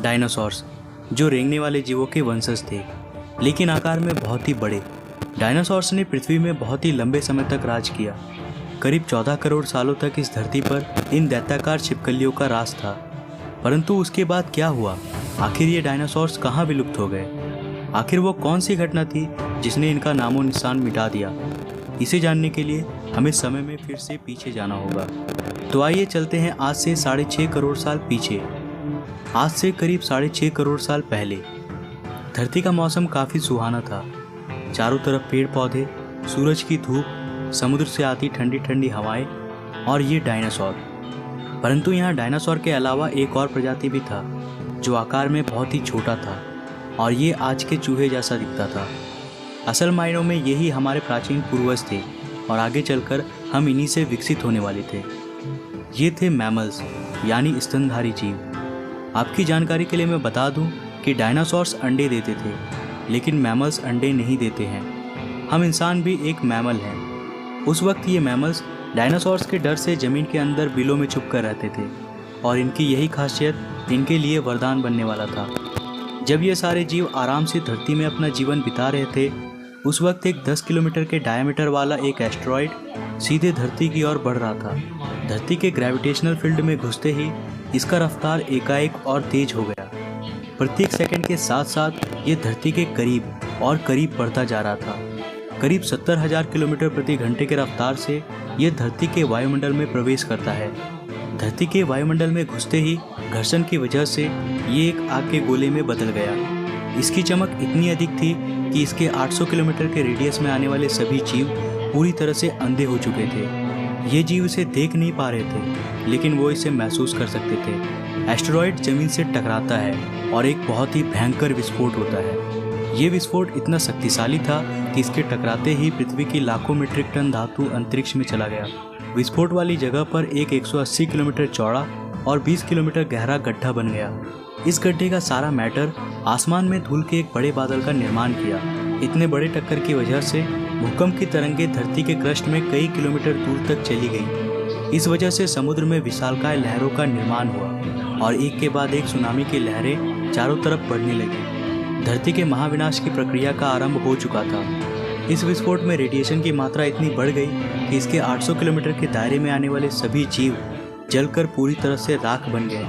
Dinosaurs, जो रेंगने वाले जीवों के वंशज थे, लेकिन आकार में बहुत ही बड़े। डायनासोर्स ने पृथ्वी में बहुत ही लंबे समय तक राज किया। करीब 14 करोड़ सालों तक इस धरती पर इन दैत्याकार छिपकलियों का राज था। परंतु उसके बाद क्या हुआ? आखिर ये डायनासोर्स कहाँ विलुप्त हो गए? आखिर वो कौन सी घटना थी जिसने इनका नामो निशान मिटा दिया? इसे जानने के लिए हमें समय में फिर से पीछे जाना होगा। तो आइए चलते हैं आज से 6.5 करोड़ साल पीछे। आज से करीब 6.5 करोड़ साल पहले धरती का मौसम काफ़ी सुहाना था। चारों तरफ पेड़ पौधे, सूरज की धूप, समुद्र से आती ठंडी ठंडी हवाएं और ये डायनासोर। परंतु यहाँ डायनासोर के अलावा एक और प्रजाति भी था जो आकार में बहुत ही छोटा था और ये आज के चूहे जैसा दिखता था। असल मायनों में यही हमारे प्राचीन पूर्वज थे और आगे चलकर हम इन्हीं से विकसित होने वाले थे। ये थे मैमल्स, यानी स्तनधारी जीव। आपकी जानकारी के लिए मैं बता दूं कि डायनासोर्स अंडे देते थे, लेकिन मैमल्स अंडे नहीं देते हैं। हम इंसान भी एक मैमल हैं। उस वक्त ये मैमल्स डायनासोर्स के डर से ज़मीन के अंदर बिलों में छुपकर रहते थे और इनकी यही खासियत इनके लिए वरदान बनने वाला था। जब ये सारे जीव आराम से धरती में अपना जीवन बिता रहे थे, उस वक्त एक 10 किलोमीटर के डायमीटर वाला एक एस्टेरॉयड सीधे धरती की ओर बढ़ रहा था। धरती के ग्रेविटेशनल फील्ड में घुसते ही इसका रफ्तार एकाएक और तेज हो गया। प्रत्येक सेकंड के साथ साथ ये धरती के करीब और करीब बढ़ता जा रहा था। करीब 70,000 किलोमीटर प्रति घंटे के रफ्तार से ये धरती के वायुमंडल में प्रवेश करता है। धरती के वायुमंडल में घुसते ही घर्षण की वजह से ये एक आग के गोले में बदल गया। इसकी चमक इतनी अधिक थी कि इसके 800 किलोमीटर के रेडियस में आने वाले सभी जीव पूरी तरह से अंधे हो चुके थे। ये जीव इसे देख नहीं पा रहे थे, लेकिन वो इसे महसूस कर सकते थे। एस्टेरॉयड जमीन से टकराता है और एक बहुत ही भयंकर विस्फोट होता है। ये विस्फोट इतना शक्तिशाली था कि इसके टकराते ही पृथ्वी की लाखों मीट्रिक टन धातु अंतरिक्ष में चला गया। विस्फोट वाली जगह पर एक 180 किलोमीटर चौड़ा और 20 किलोमीटर गहरा गड्ढा बन गया। इस गड्ढे का सारा मैटर आसमान में धूल के एक बड़े बादल का निर्माण किया। इतने बड़े टक्कर की वजह से भूकंप की तरंगें धरती के क्रस्ट में कई किलोमीटर दूर तक चली गई। इस वजह से समुद्र में विशालकाय लहरों का निर्माण हुआ और एक के बाद एक सुनामी की लहरें चारों तरफ बढ़ने लगी। धरती के महाविनाश की प्रक्रिया का आरंभ हो चुका था। इस विस्फोट में रेडिएशन की मात्रा इतनी बढ़ गई कि इसके 800 किलोमीटर के दायरे में आने वाले सभी जीव जलकर पूरी तरह से राख बन गए।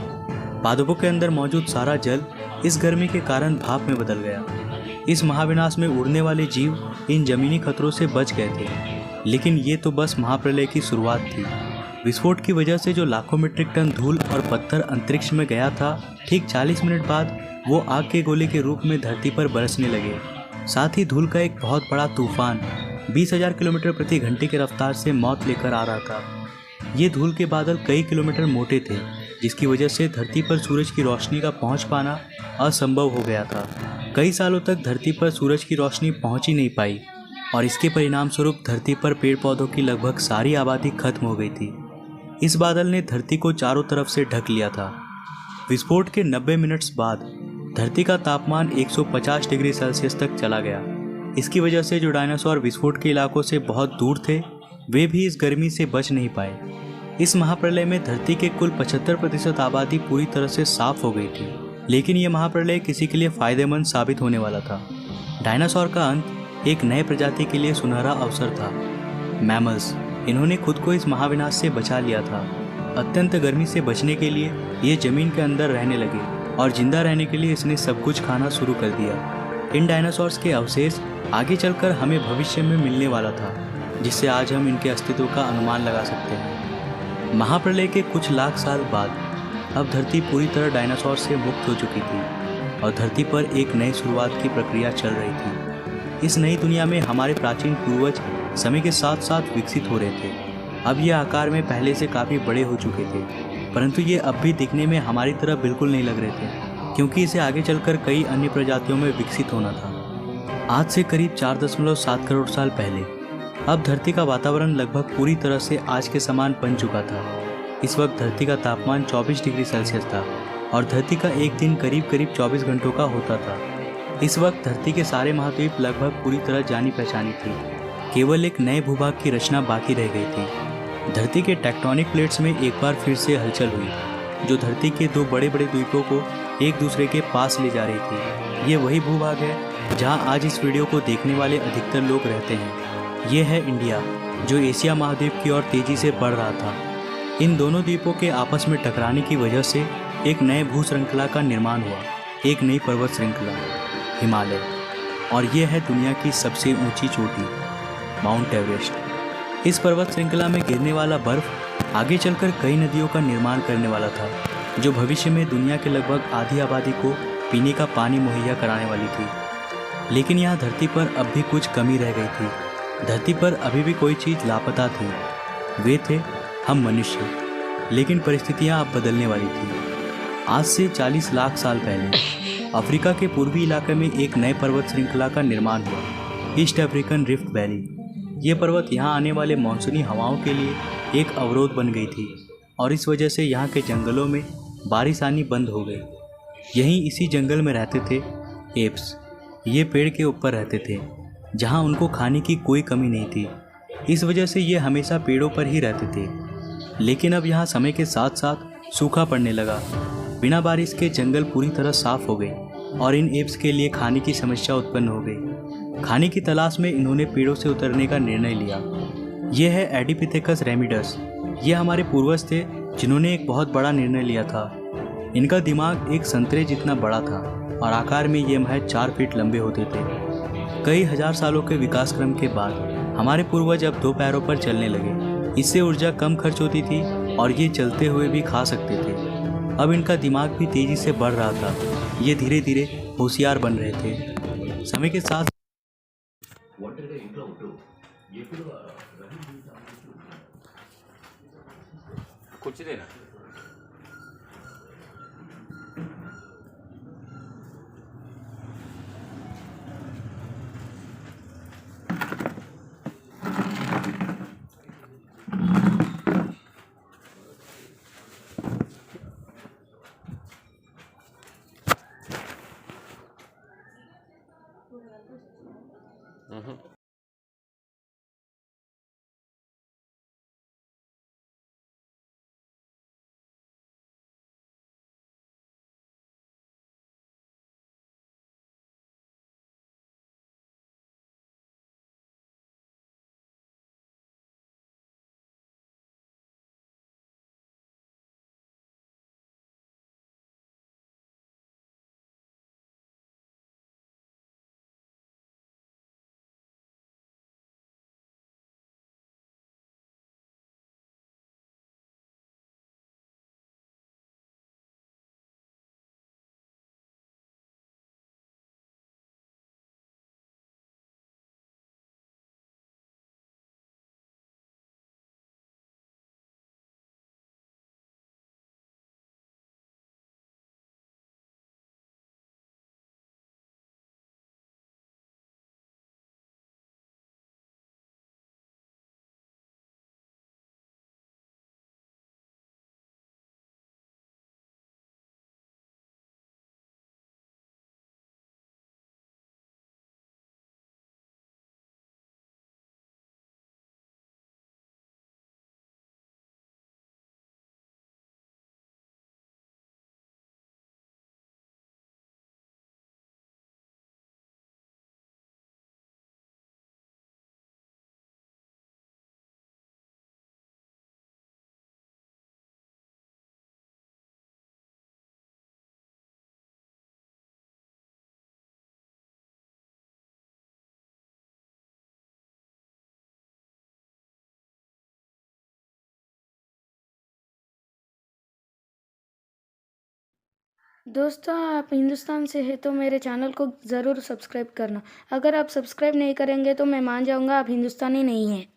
पादपों के अंदर मौजूद सारा जल इस गर्मी के कारण भाप में बदल गया। इस महाविनाश में उड़ने वाले जीव इन जमीनी खतरों से बच गए थे, लेकिन ये तो बस महाप्रलय की शुरुआत थी। विस्फोट की वजह से जो लाखों मीट्रिक टन धूल और पत्थर अंतरिक्ष में गया था, ठीक 40 मिनट बाद वो आग के गोले के रूप में धरती पर बरसने लगे। साथ ही धूल का एक बहुत बड़ा तूफान 20,000 किलोमीटर प्रति घंटे की रफ्तार से मौत लेकर आ रहा था। ये धूल के बादल कई किलोमीटर मोटे थे, जिसकी वजह से धरती पर सूरज की रोशनी का पहुंच पाना असंभव हो गया था। कई सालों तक धरती पर सूरज की रोशनी पहुंच ही नहीं पाई और इसके परिणाम स्वरूप धरती पर पेड़ पौधों की लगभग सारी आबादी खत्म हो गई थी। इस बादल ने धरती को चारों तरफ से ढक लिया था। विस्फोट के 90 मिनट्स बाद धरती का तापमान 150 डिग्री सेल्सियस तक चला गया। इसकी वजह से जो डायनासोर विस्फोट के इलाकों से बहुत दूर थे, वे भी इस गर्मी से बच नहीं पाए। इस महाप्रलय में धरती के कुल 75% आबादी पूरी तरह से साफ हो गई थी, लेकिन यह महाप्रलय किसी के लिए फायदेमंद साबित होने वाला था। डायनासोर का अंत एक नए प्रजाति के लिए सुनहरा अवसर था। मैमल्स, इन्होंने खुद को इस महाविनाश से बचा लिया था। अत्यंत गर्मी से बचने के लिए ये जमीन के अंदर रहने लगे और जिंदा रहने के लिए इसने सब कुछ खाना शुरू कर दिया। इन डायनासोर्स के अवशेष आगे चलकर हमें भविष्य में मिलने वाला था, जिससे आज हम इनके अस्तित्व का अनुमान लगा सकते हैं। महाप्रलय के कुछ लाख साल बाद अब धरती पूरी तरह डायनासोर से मुक्त हो चुकी थी और धरती पर एक नई शुरुआत की प्रक्रिया चल रही थी। इस नई दुनिया में हमारे प्राचीन पूर्वज समय के साथ साथ विकसित हो रहे थे। अब ये आकार में पहले से काफ़ी बड़े हो चुके थे, परंतु ये अब भी दिखने में हमारी तरह बिल्कुल नहीं लग रहे थे, क्योंकि इसे आगे चलकर कई अन्य प्रजातियों में विकसित होना था। आज से करीब 4.7 करोड़ साल पहले अब धरती का वातावरण लगभग पूरी तरह से आज के समान बन चुका था। इस वक्त धरती का तापमान 24 डिग्री सेल्सियस था और धरती का एक दिन करीब 24 घंटों का होता था। इस वक्त धरती के सारे महाद्वीप लगभग पूरी तरह जानी पहचानी थी। केवल एक नए भूभाग की रचना बाकी रह गई थी। धरती के टेक्टोनिक प्लेट्स में एक बार फिर से हलचल हुई, जो धरती के दो बड़े बड़े द्वीपों को एक दूसरे के पास ले जा रही थी। ये वही भूभाग है जहां आज इस वीडियो को देखने वाले अधिकतर लोग रहते हैं। ये है इंडिया, जो एशिया महाद्वीप की ओर तेजी से बढ़ रहा था। इन दोनों द्वीपों के आपस में टकराने की वजह से एक नए भू श्रृंखला का निर्माण हुआ, एक नई पर्वत श्रृंखला, हिमालय। और ये है दुनिया की सबसे ऊंची चोटी, माउंट एवरेस्ट। इस पर्वत श्रृंखला में गिरने वाला बर्फ आगे चलकर कई नदियों का निर्माण करने वाला था, जो भविष्य में दुनिया के लगभग आधी आबादी को पीने का पानी मुहैया कराने वाली थी। लेकिन यहाँ धरती पर अब भी कुछ कमी रह गई थी। धरती पर अभी भी कोई चीज़ लापता थी। वे थे हम मनुष्य। लेकिन परिस्थितियाँ अब बदलने वाली थी। आज से 40 लाख साल पहले अफ्रीका के पूर्वी इलाके में एक नए पर्वत श्रृंखला का निर्माण हुआ, ईस्ट अफ्रीकन रिफ्ट वैली। ये पर्वत यहाँ आने वाले मानसूनी हवाओं के लिए एक अवरोध बन गई थी और इस वजह से यहाँ के जंगलों में बारिश आनी बंद हो गई। यहीं इसी जंगल में रहते थे एप्स। ये पेड़ के ऊपर रहते थे जहाँ उनको खाने की कोई कमी नहीं थी। इस वजह से ये हमेशा पेड़ों पर ही रहते थे। लेकिन अब यहाँ समय के साथ साथ सूखा पड़ने लगा। बिना बारिश के जंगल पूरी तरह साफ हो गए और इन एप्स के लिए खाने की समस्या उत्पन्न हो गई। खाने की तलाश में इन्होंने पेड़ों से उतरने का निर्णय लिया। यह है एडिपिथेकस रेमिडस। ये हमारे पूर्वज थे जिन्होंने एक बहुत बड़ा निर्णय लिया था। इनका दिमाग एक संतरे जितना बड़ा था और आकार में ये महज 4 फीट लंबे होते थे। कई हजार सालों के विकास क्रम के बाद हमारे पूर्वज अब 2 पैरों पर चलने लगे। इससे ऊर्जा कम खर्च होती थी और ये चलते हुए भी खा सकते थे। अब इनका दिमाग भी तेजी से बढ़ रहा था। ये धीरे धीरे होशियार बन रहे थे। समय के साथ कुछ देना दोस्तों, आप हिंदुस्तान से हैं तो मेरे चैनल को ज़रूर सब्सक्राइब करना। अगर आप सब्सक्राइब नहीं करेंगे तो मैं मान जाऊँगा आप हिंदुस्तानी नहीं हैं।